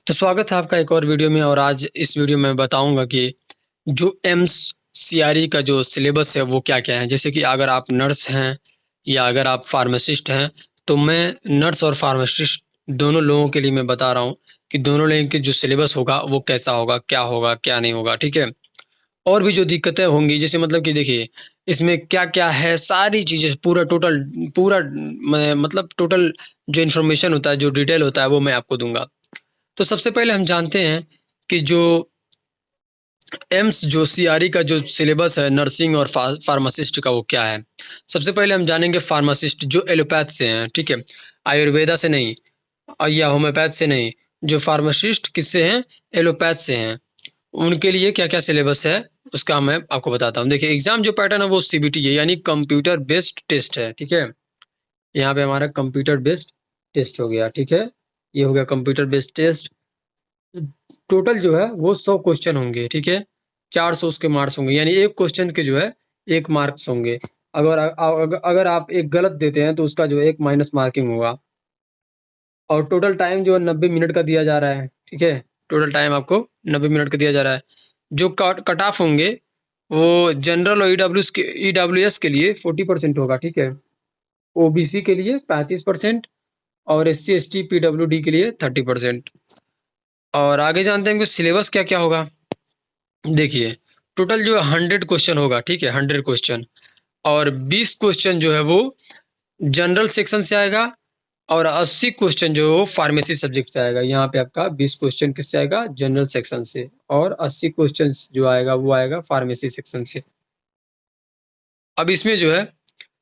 तो स्वागत है आपका एक और वीडियो में। और आज इस वीडियो में बताऊंगा कि जो एम्स सीआरई का जो सिलेबस है वो क्या क्या है। जैसे कि अगर आप नर्स हैं या अगर आप फार्मासिस्ट हैं, तो मैं नर्स और फार्मासिस्ट दोनों लोगों के लिए मैं बता रहा हूँ कि दोनों लोगों के जो सिलेबस होगा वो कैसा होगा क्या नहीं होगा, ठीक है। और भी जो दिक्कतें होंगी, जैसे मतलब कि देखिए इसमें क्या क्या है, सारी चीज़ें पूरा मतलब टोटल जो इन्फॉर्मेशन होता है, जो डिटेल होता है, वो मैं आपको दूंगा। तो सबसे पहले हम जानते हैं कि जो एम्स जो सीआरई का जो सिलेबस है नर्सिंग और फार्मासिस्ट का, वो क्या है। सबसे पहले हम जानेंगे फार्मासिस्ट जो एलोपैथ से हैं, ठीक है, आयुर्वेदा से नहीं या होम्योपैथ से नहीं। जो फार्मासिस्ट किससे हैं, एलोपैथ से हैं। उनके लिए क्या क्या सिलेबस है उसका मैं आपको बताता हूँ। देखिए एग्जाम जो पैटर्न है वो सीबीटी है, यानी कंप्यूटर बेस्ड टेस्ट है, ठीक है। यहाँ पे हमारा कंप्यूटर बेस्ड टेस्ट हो गया, ठीक है। ये हो गया कंप्यूटर बेस्ड टेस्ट। टोटल जो है वो 100 क्वेश्चन होंगे, ठीक है। 400 उसके मार्क्स होंगे, यानी एक क्वेश्चन के जो है 1 मार्क्स होंगे। अगर आप एक गलत देते हैं तो उसका जो है 1 माइनस मार्किंग होगा। और टोटल टाइम जो है 90 मिनट का दिया जा रहा है, ठीक है। टोटल टाइम आपको 90 मिनट का दिया जा रहा है। जो कट ऑफ होंगे वो जनरल और ईडब्ल्यूएस के लिए 40% होगा, ठीक है। ओबीसी के लिए 35% और एससी एसटी पीडब्ल्यूडी के लिए 30%। और आगे जानते हैं कि सिलेबस क्या क्या होगा। देखिए टोटल जो है 100 क्वेश्चन होगा, ठीक है, 100 क्वेश्चन। और 20 क्वेश्चन जो है वो जनरल सेक्शन से आएगा और 80 क्वेश्चन जो है वो फार्मेसी सब्जेक्ट से आएगा। यहाँ पे आपका 20 क्वेश्चन किससे आएगा, जनरल सेक्शन से, और 80 क्वेश्चन जो आएगा वो आएगा फार्मेसी सेक्शन से। अब इसमें जो है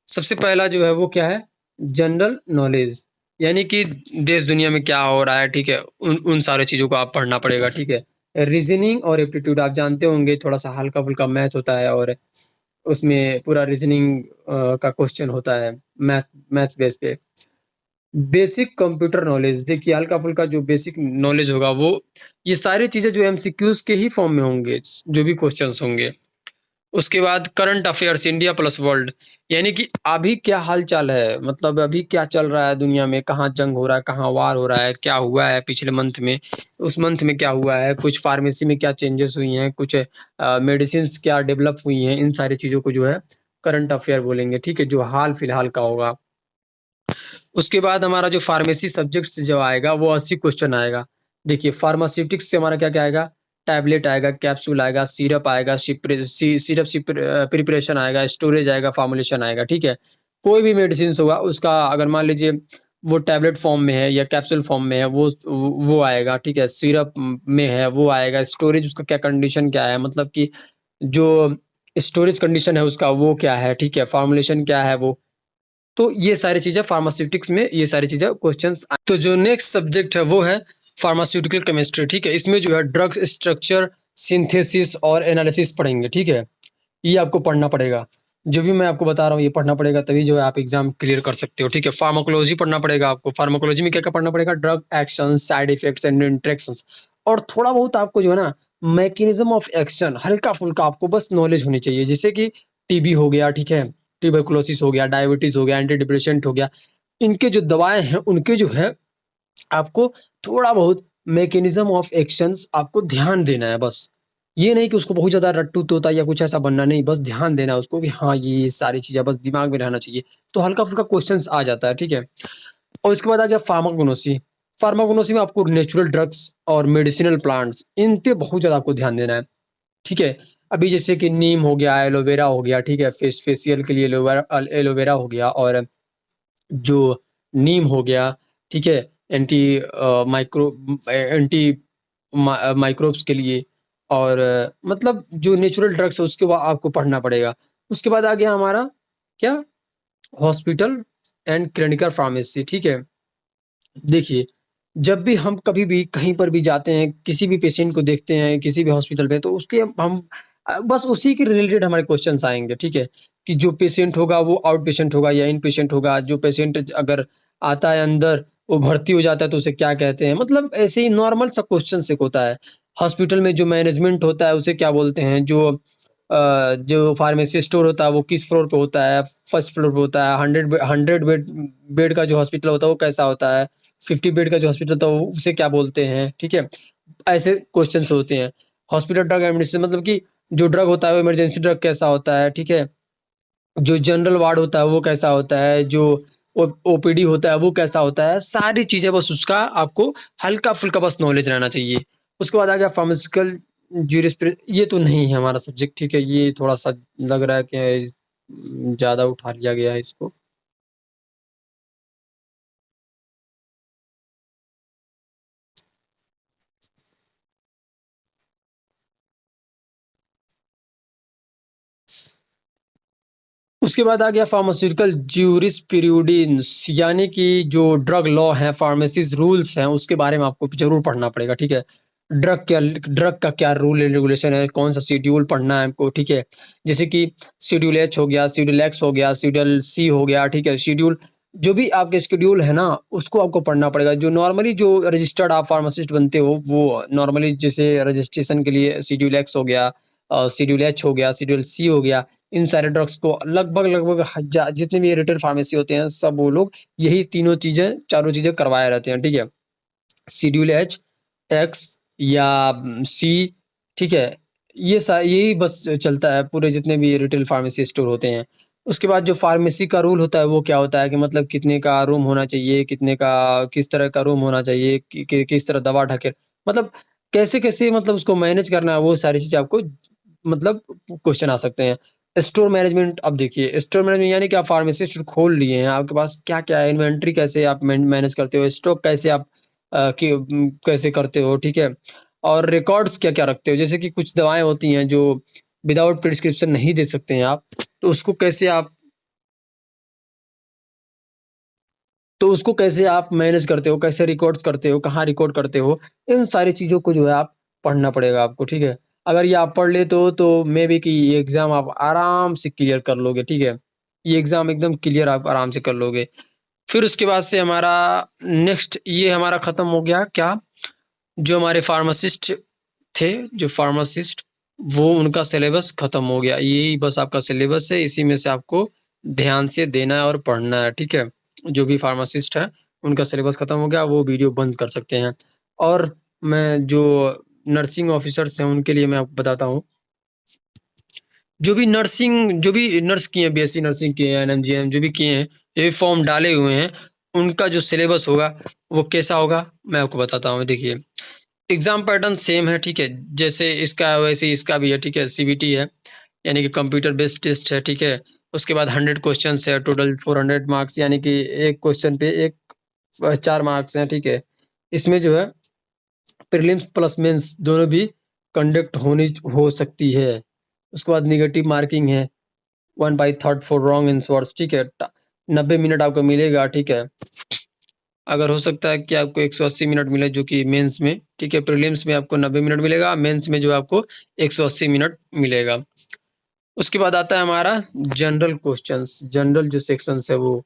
सबसे पहला जो है वो क्या है, जनरल नॉलेज, यानी कि देश दुनिया में क्या हो रहा है, ठीक है, उन उन सारे चीज़ों को आप पढ़ना पड़ेगा, ठीक है। रीजनिंग और एप्टीट्यूड आप जानते होंगे, थोड़ा सा हल्का फुल्का मैथ होता है और उसमें पूरा रीजनिंग का क्वेश्चन होता है, मैथ्स बेस पे। बेसिक कंप्यूटर नॉलेज, देखिए हल्का फुल्का जो बेसिक नॉलेज होगा वो, ये सारी चीज़ें जो एमसीक्यूज के ही फॉर्म में होंगे, जो भी क्वेश्चंस होंगे। उसके बाद current affairs, India plus world, यानी कि अभी क्या हाल चाल है, मतलब अभी क्या चल रहा है दुनिया में, कहाँ जंग हो रहा है, कहाँ वार हो रहा है, क्या हुआ है पिछले मंथ में, उस मंथ में क्या हुआ है, कुछ फार्मेसी में क्या चेंजेस हुई हैं, कुछ मेडिसिन क्या डेवलप हुई हैं, इन सारी चीज़ों को जो है करंट अफेयर बोलेंगे, ठीक है, जो हाल फिलहाल का होगा। उसके बाद हमारा जो फार्मेसी सब्जेक्ट से जो आएगा वो 80 क्वेश्चन आएगा। देखिए फार्मास्यूटिक्स से हमारा क्या क्या आएगा, टैबलेट आएगा, कैप्सूल आएगा, सिरप आएगा, सिरप प्रिपरेशन आएगा, स्टोरेज आएगा, फॉर्मुलेशन आएगा, ठीक है। कोई भी मेडिसिन होगा उसका, अगर मान लीजिए वो टैबलेट फॉर्म में है या कैप्सूल फॉर्म में है, वो आएगा, ठीक है। सिरप में है वो आएगा, स्टोरेज उसका क्या कंडीशन क्या है, मतलब कि जो स्टोरेज कंडीशन है उसका वो क्या है, ठीक है, फॉर्मुलेशन क्या है वो। तो ये सारी चीज़ें फार्मास्यूटिक्स में, ये सारी चीज़ें क्वेश्चंस। तो जो नेक्स्ट सब्जेक्ट है वो है फार्मास्यूटिकल केमिस्ट्री, ठीक है। इसमें जो है ड्रग स्ट्रक्चर, सिंथेसिस और एनालिसिस पढ़ेंगे, ठीक है। ये आपको पढ़ना पड़ेगा, जो भी मैं आपको बता रहा हूँ ये पढ़ना पड़ेगा, तभी जो है आप एग्जाम क्लियर कर सकते हो, ठीक है। फार्माकोलॉजी पढ़ना पड़ेगा आपको। फार्माकोलॉजी में क्या क्या पढ़ना पड़ेगा, drug action, side effects and interactions. और थोड़ा बहुत आपको जो है ना मैकेनिज्म ऑफ एक्शन, हल्का फुल्का आपको बस नॉलेज होनी चाहिए, जैसे कि टीबी हो गया, ठीक है, ट्यूबरकुलोसिस हो गया, डायबिटीज हो गया, एंटी डिप्रेशेंट हो गया, इनके जो दवाएं हैं उनके जो है आपको थोड़ा बहुत मैकेनिज्म ऑफ एक्शंस आपको ध्यान देना है बस। ये नहीं कि उसको बहुत ज़्यादा रट्टू तोता या कुछ ऐसा बनना नहीं, बस ध्यान देना है उसको कि हाँ ये सारी चीज़ें बस दिमाग में रहना चाहिए। तो हल्का-फुल्का क्वेश्चंस आ जाता है, ठीक है। और उसके बाद आ गया फार्माकोग्नोसी। फार्माकोग्नोसी में आपको नेचुरल ड्रग्स और मेडिसिनल प्लांट्स, इन पे बहुत ज़्यादा आपको ध्यान देना है, ठीक है। अभी जैसे कि नीम हो गया, एलोवेरा हो गया, ठीक है, फेशियल के लिए एलोवेरा हो गया, और जो नीम हो गया, ठीक है, एंटी माइक्रो एंटी माइक्रोब्स के लिए, और मतलब जो नेचुरल ड्रग्स है उसके बाद आपको पढ़ना पड़ेगा। उसके बाद आ गया हमारा क्या, हॉस्पिटल एंड क्लिनिकल फार्मेसी, ठीक है। देखिए जब भी हम कभी भी कहीं पर भी जाते हैं, किसी भी पेशेंट को देखते हैं किसी भी हॉस्पिटल में, तो उसके हम बस उसी के रिलेटेड हमारे क्वेश्चंस आएँगे, ठीक है। कि जो पेशेंट होगा वो आउट पेशेंट होगा या इन पेशेंट होगा, जो पेशेंट अगर आता है अंदर, वो भर्ती हो जाता है तो उसे क्या कहते हैं, मतलब ऐसे ही नॉर्मल सा क्वेश्चन एक होता है। हॉस्पिटल में जो मैनेजमेंट होता है उसे क्या बोलते हैं, जो जो फार्मेसी स्टोर होता है वो किस फ्लोर पे होता है, फर्स्ट फ्लोर पे होता है, 100 बेड बेड का जो हॉस्पिटल होता है वो कैसा होता है, 50 बेड का जो हॉस्पिटल होता है वो उसे क्या बोलते हैं, ठीक है। ऐसे क्वेश्चंस होते हैं। हॉस्पिटल ड्रग एडमिनिस्ट्रेशन मतलब कि जो ड्रग होता है वो इमरजेंसी ड्रग कैसा होता है, ठीक है। जो जनरल वार्ड होता है वो कैसा होता है, जो ओपीडी होता है वो कैसा होता है, सारी चीज़ें बस उसका आपको हल्का-फुल्का बस नॉलेज रहना चाहिए। उसके बाद आ गया फार्मास्यूटिकल ये तो नहीं है हमारा सब्जेक्ट, ठीक है, ये थोड़ा-सा लग रहा है कि ज़्यादा उठा लिया गया है इसको। उसके बाद आ गया फार्मास्यूटिकल ज्यूरिस्प्रूडेंस, यानी कि जो ड्रग लॉ है, फार्मेसीज रूल्स हैं, उसके बारे में आपको जरूर पढ़ना पड़ेगा, ठीक है। ड्रग का क्या रूल एंड रेगुलेशन है, कौन सा शेड्यूल पढ़ना है हमको, ठीक है। जैसे कि शेड्यूल एच हो गया, शेड्यूल एक्स हो गया, शेड्यूल सी हो गया, ठीक है। शेड्यूल जो भी आपके शेड्यूल है ना उसको आपको पढ़ना पड़ेगा। जो नॉर्मली जो रजिस्टर्ड आप फार्मासिस्ट बनते हो वो नॉर्मली जैसे रजिस्ट्रेशन के लिए शेड्यूल एक्स हो गया, शेड्यूल एच हो गया, शेड्यूल सी हो गया, इन सारे ड्रग्स को लगभग जितने भी रिटेल फार्मेसी होते हैं सब वो लोग यही तीनों चीजें चारों चीजें करवाए रहते हैं, ठीक है। शेड्यूल एच, एक्स या सी, ठीक है। यही बस चलता है पूरे जितने भी रिटेल फार्मेसी स्टोर होते हैं। उसके बाद जो फार्मेसी का रूल होता है वो क्या होता है कि मतलब कितने का रूम होना चाहिए, कितने का किस तरह का रूम होना चाहिए, किस तरह दवा ढके, मतलब कैसे कैसे मतलब उसको मैनेज करना है, वो सारी चीजें आपको मतलब क्वेश्चन आ सकते हैं। स्टोर मैनेजमेंट, अब देखिए स्टोर मैनेजमेंट यानी कि आप फार्मेसी स्टोर खोल लिए हैं, आपके पास क्या क्या है, इन्वेंट्री कैसे आप मैनेज करते हो, स्टॉक कैसे आप कैसे करते हो, ठीक है। और रिकॉर्ड्स क्या क्या रखते हो, जैसे कि कुछ दवाएं होती हैं जो विदाउट प्रिस्क्रिप्शन नहीं दे सकते हैं आप, तो उसको कैसे आप मैनेज करते हो, कैसे रिकॉर्ड्स करते हो, कहाँ रिकॉर्ड करते हो, इन सारी चीज़ों को जो है आप पढ़ना पड़ेगा आपको, ठीक है। अगर ये आप पढ़ लेते हो तो मे बी कि ये एग्ज़ाम आप आराम से क्लियर कर लोगे, ठीक है। ये एग्ज़ाम एकदम क्लियर आप आराम से कर लोगे। फिर उसके बाद से हमारा नेक्स्ट ये हमारा ख़त्म हो गया क्या, जो हमारे फार्मासिस्ट थे, जो फार्मासिस्ट वो उनका सिलेबस ख़त्म हो गया। यही बस आपका सिलेबस है, इसी में से आपको ध्यान से देना है और पढ़ना है, ठीक है। जो भी फार्मासिस्ट है उनका सिलेबस ख़त्म हो गया, वो वीडियो बंद कर सकते हैं। और मैं जो नर्सिंग ऑफिसर्स हैं उनके लिए मैं आपको बताता हूँ, जो भी नर्स किए हैं, बीएससी नर्सिंग किए हैं, एनएमजीएम जो भी किए हैं, ये फॉर्म डाले हुए हैं, उनका जो सिलेबस होगा वो कैसा होगा मैं आपको बताता हूँ। देखिए एग्ज़ाम पैटर्न सेम है, ठीक है, जैसे इसका वैसे ही इसका भी है, ठीक है। सीबीटी है यानी कि कंप्यूटर बेस्ड टेस्ट है, ठीक है। उसके बाद 100 क्वेश्चंस है, टोटल 400 मार्क्स, यानी कि एक क्वेश्चन पे एक 4 मार्क्स हैं, ठीक है। इसमें जो है प्रीलिम्स प्लस मेंस दोनों भी कंडक्ट होनी हो सकती है। उसके बाद नेगेटिव मार्किंग है, 1/3 फॉर रॉन्ग आंसर्स, ठीक है। 90 मिनट आपको मिलेगा, ठीक है। अगर हो सकता है कि आपको 180 मिनट मिले जो कि मेंस में, ठीक है। प्रीलिम्स में आपको 90 मिनट मिलेगा, मेंस में जो है आपको 180 मिनट मिलेगा। उसके बाद आता है हमारा जनरल क्वेश्चंस, जनरल जो सेक्शंस है वो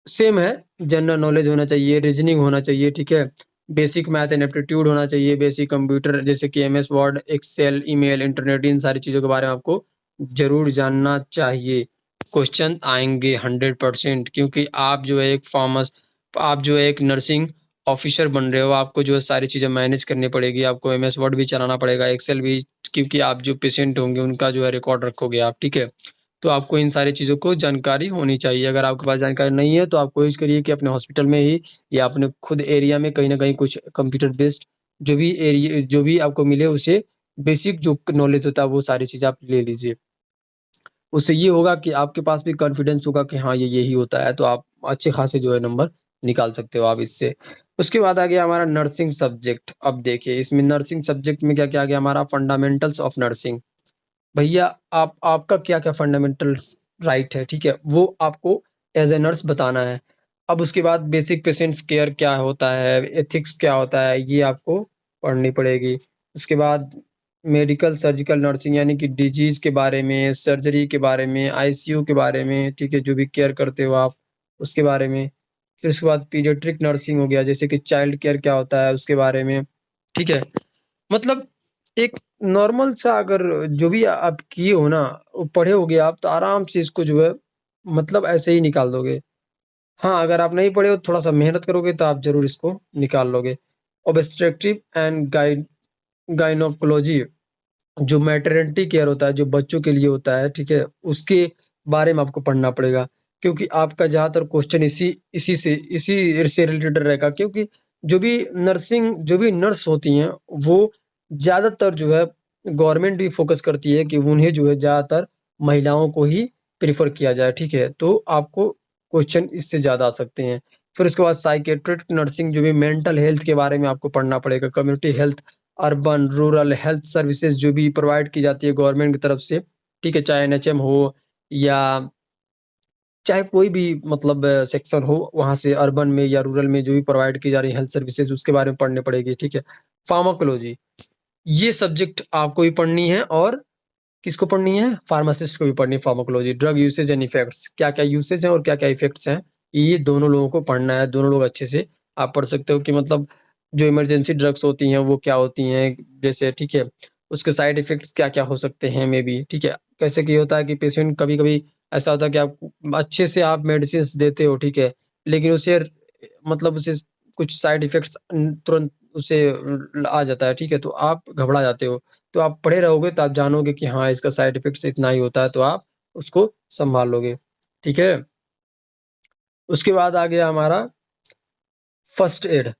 सेम है। जनरल नॉलेज होना चाहिए, रीजनिंग होना चाहिए, ठीक है। बेसिक मैथ एंड एप्टीट्यूड होना चाहिए, बेसिक कंप्यूटर जैसे कि MS Word, Excel, email, internet, इन सारी चीज़ों के बारे में आपको ज़रूर जानना चाहिए। क्वेश्चन आएँगे 100%, क्योंकि आप जो है एक नर्सिंग ऑफिसर बन रहे हो, आपको जो है सारी चीज़ें मैनेज करनी पड़ेगी, आपको एमएस वर्ड भी चलाना पड़ेगा, एक्सेल भी, क्योंकि आप जो पेशेंट होंगे उनका जो है रिकॉर्ड रखोगे आप, ठीक है। तो आपको इन सारी चीज़ों को जानकारी होनी चाहिए। अगर आपके पास जानकारी नहीं है तो आप कोशिश करिए कि अपने हॉस्पिटल में ही या अपने खुद एरिया में कहीं न कहीं कुछ कंप्यूटर बेस्ड जो भी आपको मिले उसे बेसिक जो नॉलेज होता है वो सारी चीज़ें आप ले लीजिए। उससे ये होगा कि आपके पास भी कॉन्फिडेंस होगा कि हाँ, ये यही होता है, तो आप अच्छे खासे जो है नंबर निकाल सकते हो आप इससे। उसके बाद आ गया हमारा नर्सिंग सब्जेक्ट। अब देखिए इसमें नर्सिंग सब्जेक्ट में क्या-क्या आ गया, हमारा फंडामेंटल्स ऑफ नर्सिंग। भैया आप आपका क्या-क्या फंडामेंटल राइट है, ठीक है? वो आपको एज़ अ नर्स बताना है। अब उसके बाद बेसिक पेशेंट्स केयर क्या होता है, एथिक्स क्या होता है, ये आपको पढ़नी पड़ेगी। उसके बाद मेडिकल सर्जिकल नर्सिंग यानी कि डिजीज़ के बारे में, सर्जरी के बारे में, आईसीयू के बारे में, ठीक है? जो भी केयर करते हो आप, उसके बारे में। फिर उसके बाद पीडियाट्रिक नर्सिंग हो गया, जैसे कि चाइल्ड केयर क्या होता है, उसके बारे में, ठीक है? मतलब एक नॉर्मल सा अगर जो भी आप किए हो ना, पढ़े होगे आप तो आराम से इसको जो है मतलब ऐसे ही निकाल दोगे। हाँ, अगर आप नहीं पढ़े हो थोड़ा-सा मेहनत करोगे तो आप ज़रूर इसको निकाल लोगे। ऑब्स्ट्रक्टिव एंड गायनोकोलॉजी जो मैटरनिटी केयर होता है, जो बच्चों के लिए होता है, ठीक है? उसके बारे में आपको पढ़ना पड़ेगा, क्योंकि आपका ज़्यादातर क्वेश्चन इसी से रिलेटेड रहेगा, क्योंकि जो भी नर्स होती हैं, वो ज़्यादातर जो है गवर्नमेंट भी फ़ोकस करती है कि उन्हें जो है ज़्यादातर महिलाओं को ही प्रेफ़र किया जाए, ठीक है? तो आपको क्वेश्चन इससे ज़्यादा आ सकते हैं। फिर उसके बाद साइकियाट्रिस्ट नर्सिंग जो भी मेंटल हेल्थ के बारे में आपको पढ़ना पड़ेगा, community health, urban, rural health services जो भी प्रोवाइड की जाती है गवर्नमेंट की तरफ से, ठीक है? चाहे एनएचएम हो या चाहे कोई भी मतलब सेक्शन हो, वहाँ से अर्बन में या रूरल में जो भी प्रोवाइड की जा रही है हेल्थ सर्विसेज़ उसके बारे में पढ़नी पड़ेगी, ठीक है? फार्माकोलॉजी, ये सब्जेक्ट आपको भी पढ़नी है और किसको पढ़नी है? फार्मासिस्ट को भी पढ़नी है pharmacology, drug usage and effects, क्या-क्या यूसेज हैं और क्या-क्या इफेक्ट्स हैं, ये दोनों लोगों को पढ़ना है, दोनों लोग अच्छे से आप पढ़ सकते हो कि मतलब जो इमरजेंसी ड्रग्स होती हैं, वो क्या होती हैं, जैसे ठीक है, उसके साइड इफेक्ट्स क्या-क्या हो सकते हैं मेबी, ठीक है? कैसे कि होता है कि पेशेंट कभी-कभी ऐसा होता है कि आप अच्छे से आप मेडिसिन्स देते हो, ठीक है? लेकिन उसे मतलब उसे कुछ साइड इफेक्ट्स तुरंत उसे आ जाता है, ठीक है? तो आप घबरा जाते हो। तो आप पढ़े रहोगे तो आप जानोगे कि हाँ, इसका साइड इफ़ेक्ट्स इतना ही होता है, तो आप उसको सँभाल लोगे, ठीक है? उसके बाद आ गया हमारा फर्स्ट एड।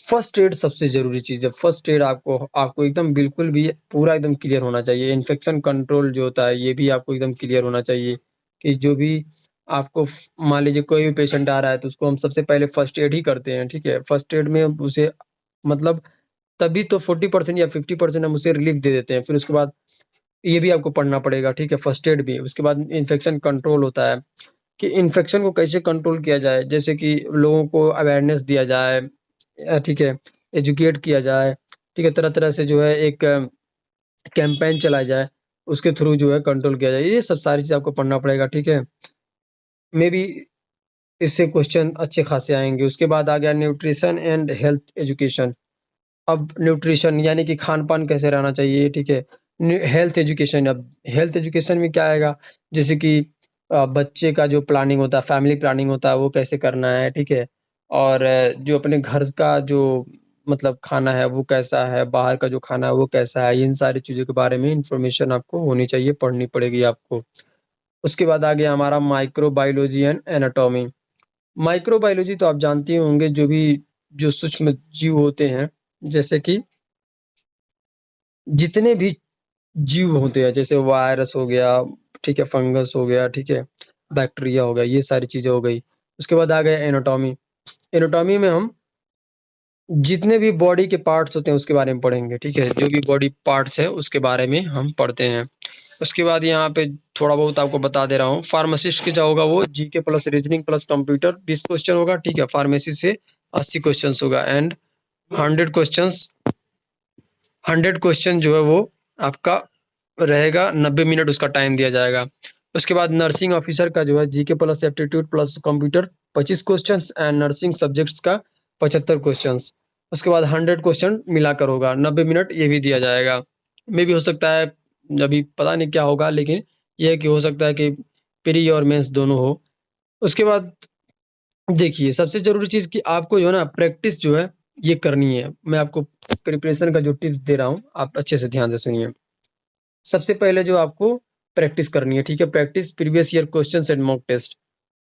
फर्स्ट एड सबसे ज़रूरी चीज़ है। फर्स्ट एड आपको आपको एकदम बिल्कुल भी पूरा एकदम क्लियर होना चाहिए। इन्फेक्शन कंट्रोल जो होता है, ये भी आपको एकदम क्लियर होना चाहिए कि जो भी आपको मान लीजिए कोई भी पेशेंट आ रहा है, तो उसको हम सबसे पहले फर्स्ट एड ही करते हैं, ठीक है? फर्स्ट एड में उसे मतलब तभी तो 40% या 50% हम उसे रिलीफ़ दे देते हैं। फिर उसके बाद ये भी आपको पढ़ना पड़ेगा, ठीक है? फर्स्ट एड भी। उसके बाद इन्फेक्शन कंट्रोल होता है कि इन्फेक्शन को कैसे कंट्रोल किया जाए, जैसे कि लोगों को अवेयरनेस दिया जाए, ठीक है? एजुकेट किया जाए, ठीक है? तरह-तरह से जो है एक कैम्पेन चलाया जाए, उसके थ्रू जो है कंट्रोल किया जाए। ये सब सारी चीज़ें आपको पढ़ना पड़ेगा, ठीक है? मेबी इससे क्वेश्चन अच्छे खासे आएँगे। उसके बाद आ गया न्यूट्रिशन एंड हेल्थ एजुकेशन। अब न्यूट्रिशन यानी कि खान-पान कैसे रहना चाहिए, ठीक है? हेल्थ एजुकेशन, अब हेल्थ एजुकेशन में क्या आएगा, जैसे कि बच्चे का जो प्लानिंग होता है, फैमिली प्लानिंग होता है, वो कैसे करना है, ठीक है? और जो अपने घर का जो मतलब खाना है, वो कैसा है, बाहर का जो खाना है, वो कैसा है, इन सारी चीज़ों के बारे में इन्फॉर्मेशन आपको होनी चाहिए, पढ़नी पड़ेगी आपको। उसके बाद आ गया हमारा माइक्रोबायोलॉजी एंड एनाटॉमी। माइक्रोबायोलॉजी तो आप जानते ही होंगे, जो सूक्ष्म जीव होते हैं, जैसे कि जितने भी जीव होते हैं, जैसे वायरस हो गया, ठीक है, फंगस हो गया, ठीक है, बैक्टीरिया हो गया, ये सारी चीज़ें हो गई। उसके बाद आ गया एनाटॉमी। एनाटॉमी में हम जितने भी बॉडी के पार्ट्स होते हैं उसके बारे में पढ़ेंगे, ठीक है? जो भी बॉडी पार्ट्स है उसके बारे में हम पढ़ते हैं। उसके बाद यहाँ पे थोड़ा बहुत आपको बता दे रहा हूँ, फार्मासिस्ट की जो होगा वो GK plus reasoning plus computer 20 question होगा, ठीक है? फार्मेसी से 80 क्वेश्चन्स होगा एंड 100 क्वेश्चन्स 100 क्वेश्चन जो है वो आपका रहेगा, 90 मिनट उसका टाइम दिया जाएगा। उसके बाद नर्सिंग ऑफिसर का जो है GK plus aptitude plus computer 25 questions and nursing subjects का 75 क्वेश्चन्स। उसके बाद 100 क्वेश्चन मिलाकर होगा, 90 मिनट ये भी दिया जाएगा। मेबी हो सकता है, अभी पता नहीं क्या होगा, लेकिन ये है कि हो सकता है कि प्री और मेंस दोनों हो। उसके बाद देखिए, सबसे ज़रूरी चीज़ कि आपको जो है ना प्रैक्टिस जो है ये करनी है। मैं आपको प्रिपरेशन का जो टिप्स दे रहा हूँ, आप अच्छे से ध्यान से सुनिए। सबसे पहले जो आपको प्रैक्टिस करनी है, ठीक है? Practice previous year questions and mock test.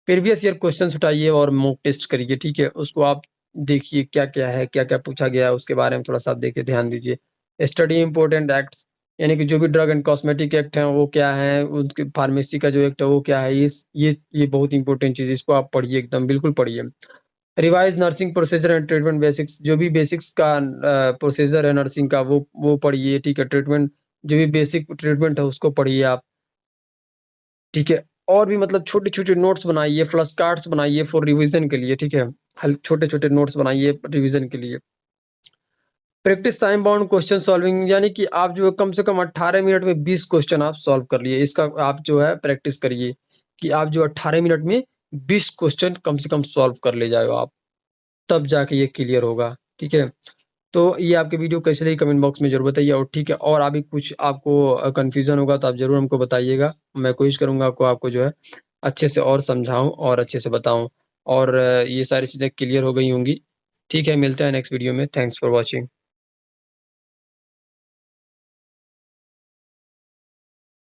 Previous year questions उठाइए और मॉक टेस्ट करिए, ठीक है? उसको आप देखिए क्या-क्या है, क्या-क्या पूछा गया है, उसके बारे में थोड़ा-सा आप देखिए, ध्यान दीजिए। स्टडी इम्पोर्टेंट एक्ट्स, यानी कि जो भी ड्रग एंड कॉस्मेटिक एक्ट हैं, वो क्या हैं? उनके फार्मेसी का जो एक्ट है, वो क्या है? ये बहुत इंपॉर्टेंट चीज़ है, इसको आप पढ़िए एकदम, बिल्कुल पढ़िए। Revise nursing procedure and treatment basics, जो भी बेसिक्स का प्रोसीजर है नर्सिंग का, वो पढ़िए, ठीक है? ट्रीटमेंट जो भी बेसिक ट्रीटमेंट है उसको पढ़िए आप, ठीक है? और भी मतलब छोटे-छोटे नोट्स बनाइए, फ्लैश कार्ड्स बनाइए फॉर रिवीजन के लिए, ठीक है? हल छोटे-छोटे नोट्स बनाइए रिवीजन के लिए। Practice time bound question solving, यानी कि आप जो है कम से कम 18 मिनट में 20 क्वेश्चन आप सॉल्व कर लिए। इसका आप जो है प्रैक्टिस करिए कि आप जो 18 मिनट में 20 क्वेश्चन कम से कम सॉल्व कर ले जाओ आप, तब जाके ये क्लियर होगा, ठीक है? तो ये आपके वीडियो कैसे लगी कमेंट बॉक्स में ज़रूर बताइए, और ठीक है, और अभी कुछ आपको कन्फ्यूज़न होगा तो आप ज़रूर हमको बताइएगा। मैं कोशिश करूँगा आपको जो है अच्छे से और समझाऊँ और अच्छे से बताऊँ, और ये सारी चीज़ें क्लियर हो गई होंगी। ठीक है, मिलते हैं नेक्स्ट वीडियो में। Thanks for watching.